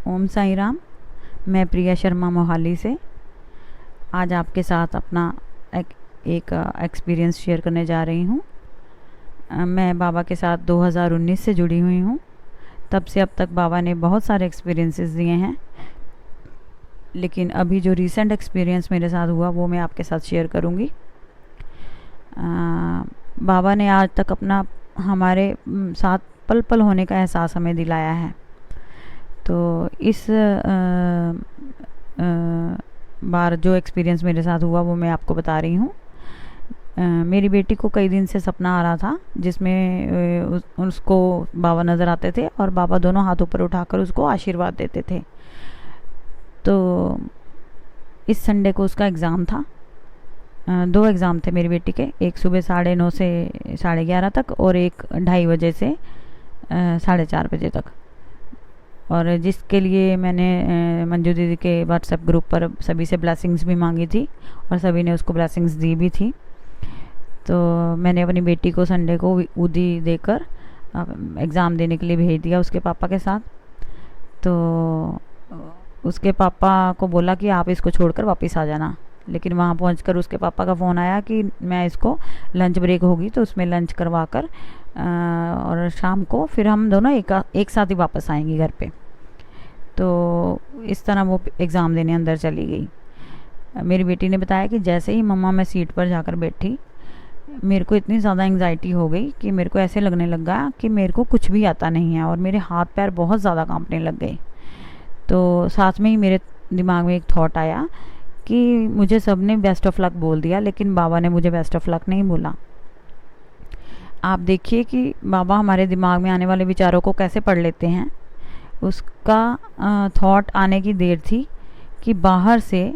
ओम साई राम। मैं प्रिया शर्मा मोहाली से आज आपके साथ अपना एक एक्सपीरियंस शेयर करने जा रही हूँ। मैं बाबा के साथ 2019 से जुड़ी हुई हूँ। तब से अब तक बाबा ने बहुत सारे एक्सपीरियंसेस दिए हैं, लेकिन अभी जो रीसेंट एक्सपीरियंस मेरे साथ हुआ वो मैं आपके साथ शेयर करूँगी। बाबा ने आज तक अपना हमारे साथ पल पल होने का एहसास हमें दिलाया है। तो इस बार जो एक्सपीरियंस मेरे साथ हुआ वो मैं आपको बता रही हूँ। मेरी बेटी को कई दिन से सपना आ रहा था जिसमें उसको बाबा नज़र आते थे और बाबा दोनों हाथ ऊपर उठाकर उसको आशीर्वाद देते थे। तो इस संडे को उसका एग्ज़ाम था। 2 एग्ज़ाम थे मेरी बेटी के, एक सुबह 9:30 से 11:30 तक और एक 2:30 बजे से 4:30 बजे तक। और जिसके लिए मैंने मंजू दीदी के व्हाट्सएप ग्रुप पर सभी से ब्लेसिंग्स भी मांगी थी और सभी ने उसको ब्लेसिंग्स दी भी थी। तो मैंने अपनी बेटी को संडे को उदी देकर एग्ज़ाम देने के लिए भेज दिया उसके पापा के साथ। तो उसके पापा को बोला कि आप इसको छोड़कर वापस आ जाना, लेकिन वहाँ पहुंचकर उसके पापा का फ़ोन आया कि मैं इसको लंच ब्रेक होगी तो उसमें लंच करवा कर और शाम को फिर हम दोनों एक साथ ही वापस आएंगे घर पे। तो इस तरह वो एग्ज़ाम देने अंदर चली गई। मेरी बेटी ने बताया कि जैसे ही मम्मा मैं सीट पर जाकर बैठी, मेरे को इतनी ज़्यादा एंग्जाइटी हो गई कि मेरे को ऐसे लगने लगा कि मेरे को कुछ भी आता नहीं है और मेरे हाथ पैर बहुत ज़्यादा कांपने लग गए। तो साथ में ही मेरे दिमाग में एक थॉट आया कि मुझे सब ने बेस्ट ऑफ लक बोल दिया, लेकिन बाबा ने मुझे बेस्ट ऑफ लक नहीं बोला। आप देखिए कि बाबा हमारे दिमाग में आने वाले विचारों को कैसे पढ़ लेते हैं। उसका थॉट आने की देर थी कि बाहर से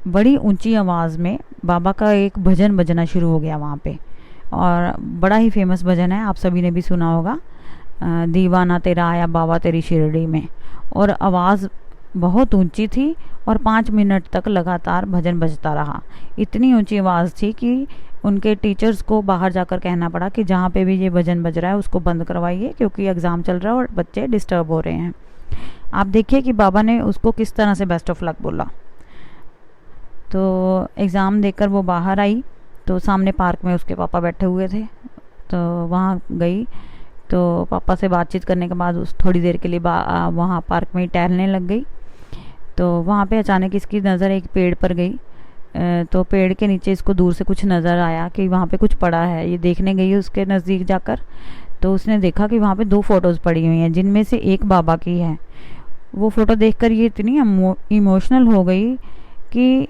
बड़ी ऊंची आवाज़ में बाबा का एक भजन बजना शुरू हो गया वहाँ पे, और बड़ा ही फेमस भजन है, आप सभी ने भी सुना होगा, दीवाना तेरा आया बाबा तेरी शिरडी में। और आवाज़ बहुत ऊंची थी और 5 मिनट तक लगातार भजन बजता रहा। इतनी ऊंची आवाज़ थी कि उनके टीचर्स को बाहर जाकर कहना पड़ा कि जहाँ पे भी ये भजन बज रहा है उसको बंद करवाइए, क्योंकि एग्ज़ाम चल रहा है और बच्चे डिस्टर्ब हो रहे हैं। आप देखिए कि बाबा ने उसको किस तरह से बेस्ट ऑफ लक बोला। तो एग्ज़ाम देकर वो बाहर आई तो सामने पार्क में उसके पापा बैठे हुए थे। तो वहाँ गई तो पापा से बातचीत करने के बाद उस थोड़ी देर के लिए वहाँ पार्क में ही टहलने लग गई। तो वहाँ पे अचानक इसकी नज़र एक पेड़ पर गई। तो पेड़ के नीचे इसको दूर से कुछ नज़र आया कि वहाँ पे कुछ पड़ा है। ये देखने गई उसके नज़दीक जाकर, तो उसने देखा कि वहाँ पे 2 फ़ोटोज़ पड़ी हुई हैं, जिनमें से एक बाबा की है। वो फ़ोटो देखकर ये इतनी इमोशनल हो गई कि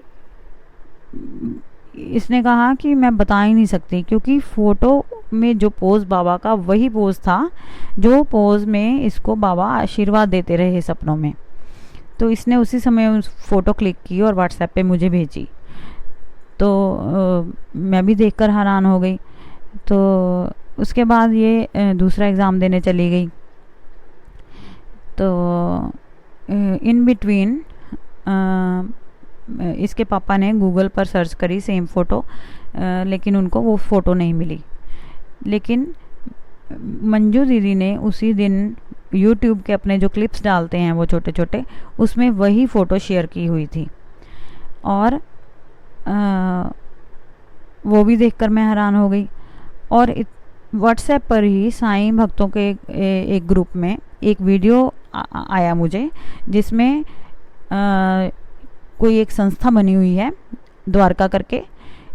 इसने कहा कि मैं बता ही नहीं सकती, क्योंकि फ़ोटो में जो पोज़ बाबा का वही पोज़ था जो पोज़ में इसको बाबा आशीर्वाद देते रहे सपनों में। तो इसने उसी समय उस फ़ोटो क्लिक की और व्हाट्सएप पे मुझे भेजी। तो मैं भी देखकर हैरान हो गई। तो उसके बाद ये दूसरा एग्ज़ाम देने चली गई। तो इन बिटवीन इसके पापा ने गूगल पर सर्च करी सेम फ़ोटो, लेकिन उनको वो फ़ोटो नहीं मिली। लेकिन मंजू दीदी ने उसी दिन यूट्यूब के अपने जो क्लिप्स डालते हैं वो छोटे छोटे, उसमें वही फ़ोटो शेयर की हुई थी। और वो भी देखकर मैं हैरान हो गई। और व्हाट्सएप पर ही साईं भक्तों के एक ग्रुप में एक वीडियो आया मुझे, जिसमें कोई एक संस्था बनी हुई है द्वारका करके,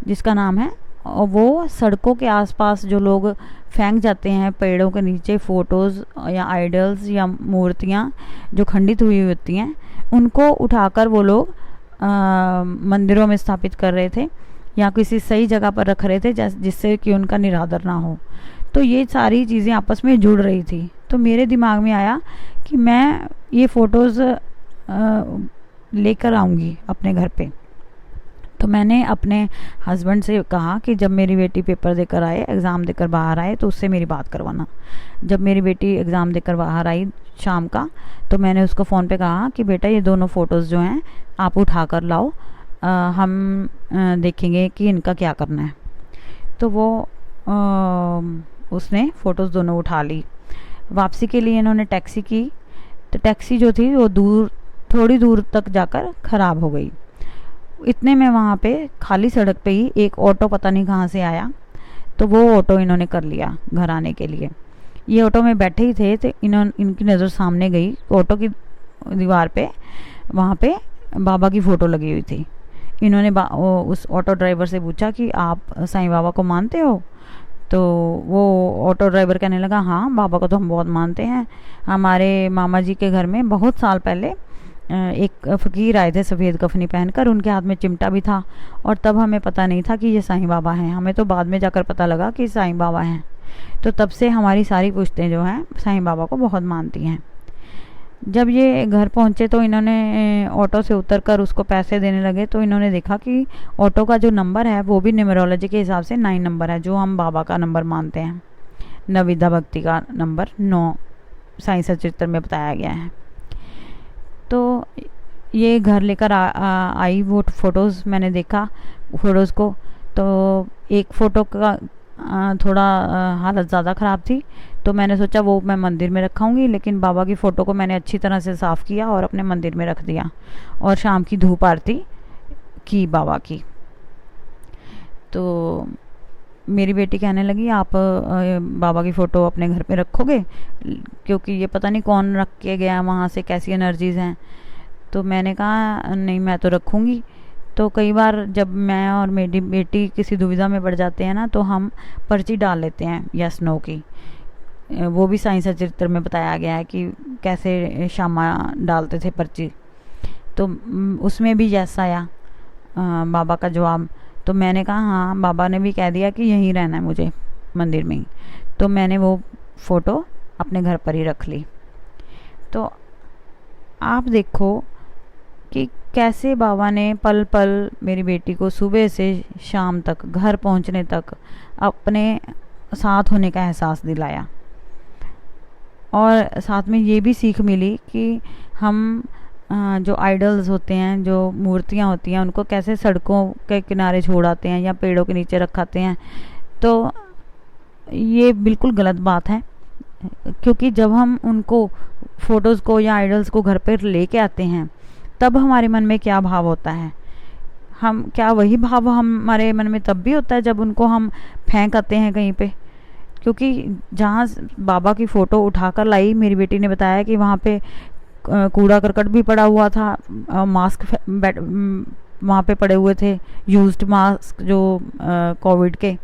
जिसका नाम है, और वो सड़कों के आसपास जो लोग फेंक जाते हैं पेड़ों के नीचे फ़ोटोज़ या आइडल्स या मूर्तियाँ जो खंडित हुई होती हैं, उनको उठाकर वो लोग मंदिरों में स्थापित कर रहे थे या किसी सही जगह पर रख रहे थे जिससे कि उनका निरादर ना हो। तो ये सारी चीज़ें आपस में जुड़ रही थी। तो मेरे दिमाग में आया कि मैं ये फ़ोटोज़ लेकर आऊँगी अपने घर पे। तो मैंने अपने हस्बैंड से कहा कि जब मेरी बेटी पेपर देकर आए, एग्ज़ाम देकर बाहर आए, तो उससे मेरी बात करवाना। जब मेरी बेटी एग्ज़ाम देकर बाहर आई शाम का, तो मैंने उसको फ़ोन पे कहा कि बेटा ये दोनों फ़ोटोज़ जो हैं आप उठा कर लाओ, हम देखेंगे कि इनका क्या करना है। तो वो उसने फ़ोटोज़ दोनों उठा ली। वापसी के लिए इन्होंने टैक्सी की तो टैक्सी जो थी वो थोड़ी दूर तक जाकर ख़राब हो गई। इतने में वहाँ पे खाली सड़क पे ही एक ऑटो पता नहीं कहाँ से आया, तो वो ऑटो इन्होंने कर लिया घर आने के लिए। ये ऑटो में बैठे ही थे तो इनकी नज़र सामने गई, ऑटो की दीवार पे वहाँ पे बाबा की फ़ोटो लगी हुई थी। इन्होंने उस ऑटो ड्राइवर से पूछा कि आप साईं बाबा को मानते हो? तो वो ऑटो ड्राइवर कहने लगा, हाँ बाबा को तो हम बहुत मानते हैं। हमारे मामा जी के घर में बहुत साल पहले एक फ़कीर आए थे सफ़ेद कफनी पहनकर, उनके हाथ में चिमटा भी था, और तब हमें पता नहीं था कि ये साईं बाबा हैं। हमें तो बाद में जाकर पता लगा कि साईं बाबा हैं। तो तब से हमारी सारी पुश्तें जो हैं साईं बाबा को बहुत मानती हैं। जब ये घर पहुँचे तो इन्होंने ऑटो से उतरकर उसको पैसे देने लगे, तो इन्होंने देखा कि ऑटो का जो नंबर है वो भी न्यूमरोलॉजी के हिसाब से 9 नंबर है, जो हम बाबा का नंबर मानते हैं। नविदा भक्ति का नंबर 9 साईं सचित्र में बताया गया है। तो ये घर लेकर आई वो फ़ोटोज़, मैंने देखा फ़ोटोज़ को, तो एक फ़ोटो का थोड़ा हालत ज़्यादा ख़राब थी, तो मैंने सोचा वो मैं मंदिर में रखाऊंगी, लेकिन बाबा की फ़ोटो को मैंने अच्छी तरह से साफ़ किया और अपने मंदिर में रख दिया, और शाम की धूप आरती की बाबा की। तो मेरी बेटी कहने लगी, आप बाबा की फ़ोटो अपने घर पे रखोगे, क्योंकि ये पता नहीं कौन रख के गया वहाँ से, कैसी एनर्जीज़ हैं। तो मैंने कहा नहीं, मैं तो रखूँगी। तो कई बार जब मैं और मेरी बेटी किसी दुविधा में पड़ जाते हैं ना, तो हम पर्ची डाल लेते हैं यस नो की। वो भी साईं सचित्र में बताया गया है कि कैसे शामा डालते थे पर्ची। तो उसमें भी यस आया बाबा का जवाब। तो मैंने कहा हाँ, बाबा ने भी कह दिया कि यहीं रहना है मुझे, मंदिर में ही। तो मैंने वो फ़ोटो अपने घर पर ही रख ली। तो आप देखो कि कैसे बाबा ने पल पल मेरी बेटी को सुबह से शाम तक, घर पहुंचने तक अपने साथ होने का एहसास दिलाया। और साथ में ये भी सीख मिली कि हम जो आइडल्स होते हैं, जो मूर्तियाँ होती हैं, उनको कैसे सड़कों के किनारे छोड़ आते हैं या पेड़ों के नीचे रखाते हैं। तो ये बिल्कुल गलत बात है, क्योंकि जब हम उनको फ़ोटोज़ को या आइडल्स को घर पर लेके आते हैं, तब हमारे मन में क्या भाव होता है? हम क्या वही भाव हमारे मन में तब भी होता है जब उनको हम फेंक आते हैं कहीं पे? क्योंकि जहाँ बाबा की फ़ोटो उठाकर लाई, मेरी बेटी ने बताया कि वहाँ पे कूड़ा करकट भी पड़ा हुआ था, मास्क वहाँ पे पड़े हुए थे, यूज्ड मास्क जो कोविड के।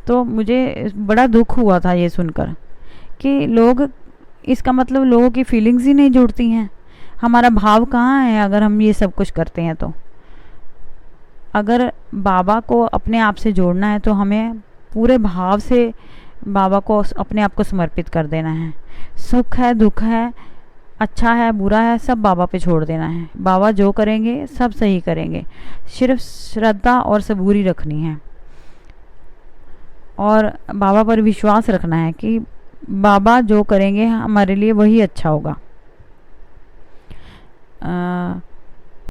तो मुझे बड़ा दुख हुआ था ये सुनकर कि लोग, इसका मतलब लोगों की फीलिंग्स ही नहीं जुड़ती हैं। हमारा भाव कहाँ है अगर हम ये सब कुछ करते हैं? तो अगर बाबा को अपने आप से जोड़ना है तो हमें पूरे भाव से बाबा को अपने आप को समर्पित कर देना है। सुख है, दुख है, अच्छा है, बुरा है, सब बाबा पे छोड़ देना है। बाबा जो करेंगे सब सही करेंगे, सिर्फ श्रद्धा और सबूरी रखनी है और बाबा पर विश्वास रखना है कि बाबा जो करेंगे हमारे लिए वही अच्छा होगा।